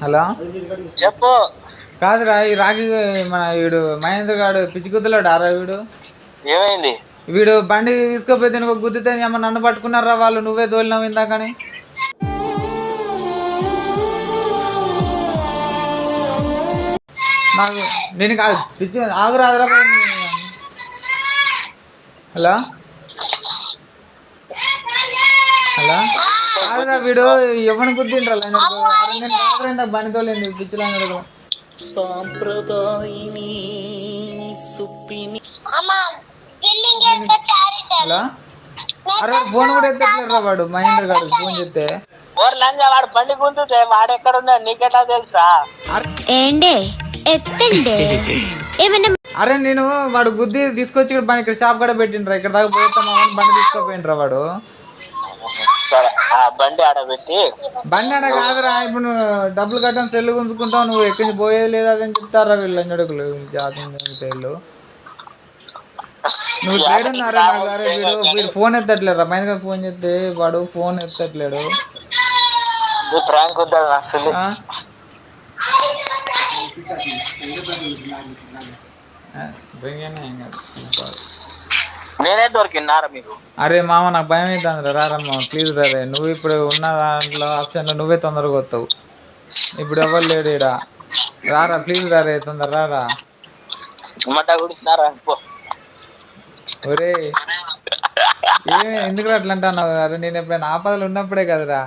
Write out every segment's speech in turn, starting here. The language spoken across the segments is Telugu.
హలో చెప్పు. కాదురా ఈ రాఖీ మన వీడు మహేంద్ర గాడు పిచ్చి గుద్దులాడు ఆరా వీడు. ఏమైంది? వీడు బండి తీసుకోపోతే నువ్వు గుద్దితే ఏమన్నా నన్ను పట్టుకున్నారా వాళ్ళు, నువ్వే తోలినావు ఇందాకని. నాకు నేను కాదు పిచ్చి ఆగురాదురా. హలో హలో కాదురా వీడు ఎవరిని గుద్దిండ్రా నేను కాదురా బండి తోలింది పిచ్చిలా హలో. అరే ఫోన్ కూడా ఎత్తట్లేదురా వాడు మహేంద్ర గారు ఫోన్ చేస్తే. వాడు బండి గుంతుతే వాడు ఎక్కడ ఉన్నాడు నీకెట్లా తెలుసా? అరే నేను వాడు గుద్ది తీసుకొచ్చి బండి ఇక్కడ షాప్ కూడా పెట్టిండ్రా, ఇక్కడ దాకా పోతామని బండి తీసుకోపోయిండ్రా వాడు. బండి ఆడబెట్టి బండి ఆడ కాదురా, ఇప్పుడు నువ్వు డబ్బులు కట్టని సెల్లు గుంజుకుంటావు, నువ్వు ఎక్కడి నుంచి పోయేది లేదు అదని చెప్తారా వీళ్ళు అడుగులు జాతీయులు. నువ్వు లేడున్నారా నాకు. అరే వీడు ఫోన్ ఎత్తట్లేరా మహేంద్ర ఫోన్ చేస్తే వాడు ఫోన్ ఎత్తట్లేడు. నేనే దొరికినారా మీకు? అరే మామ నాకు భయం అవుతుంది రారమ్మ ప్లీజ్ రే. నువ్వు ఇప్పుడు ఉన్న దాంట్లో ఆప్షన్లో నువ్వే తొందరగా వస్తావు. ఇప్పుడు ఎవరు లేడు ఈడ, రారా ప్లీజ్ రా రే తొందర రారా. ఒరే ఎందుకు అట్లా అంటున్నావు? అరే నేను ఎప్పుడైనా ఆపదలు ఉన్నప్పుడే కదరా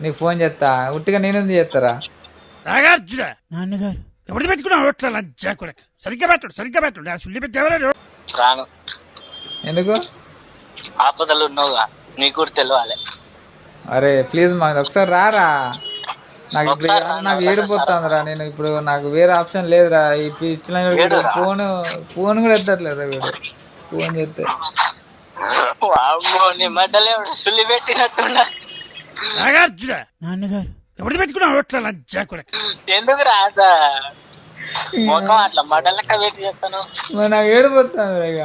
నీకు ఫోన్ చేస్తా, ఉట్టిగా నేను ఎందుకు చేస్తారా? ఎందుకు ఆపదలు ఉన్నావుగా నీకు కూడా తెలియాలి. అరే ప్లీజ్ మాకు ఒకసారి రారా. నాకు ఇప్పుడు నాకు ఏడిపోతుందిరా. నేను ఇప్పుడు నాకు వేరే ఆప్షన్ లేదురా. ఇచ్చిన ఫోన్ కూడా ఎత్తట్లేదురా వీడు ఫోన్ చేస్తే. ఎందుకు అట్లా మడ్డ లెక్క వెయిట్ చేస్తాను. నాకు ఏడిపోతుంది ఇక.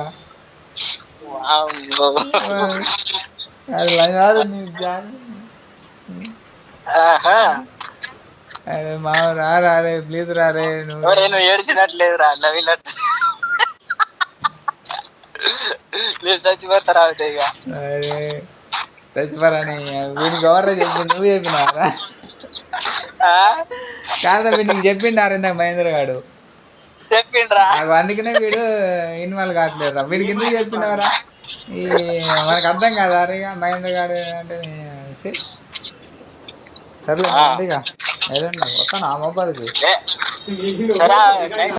అరే మామ రారా రే ప్లీజ్ రారే. నువ్వు ఏడ్చినట్లేదు రా నవ్వినట్టు చచ్చిపోతారా? అరే చచ్చిపోరాని వీడికి ఎవరా చెప్పింది? నువ్వు చెప్పినారా? కాదా వీడికి చెప్పిండారు ఇందాక మహేంద్ర గాడు చెప్పిండ్రా. అందుకనే వీడు ఇన్వాల్వ్ కావట్లేదురా. వీడికి ఎందుకు చెప్పినారా ఈ మనకు అర్థం కాదా? అరే మహేంద్ర గాడు అంటే సర్లే ఇక వస్తాను ఆ మొబైల్కి.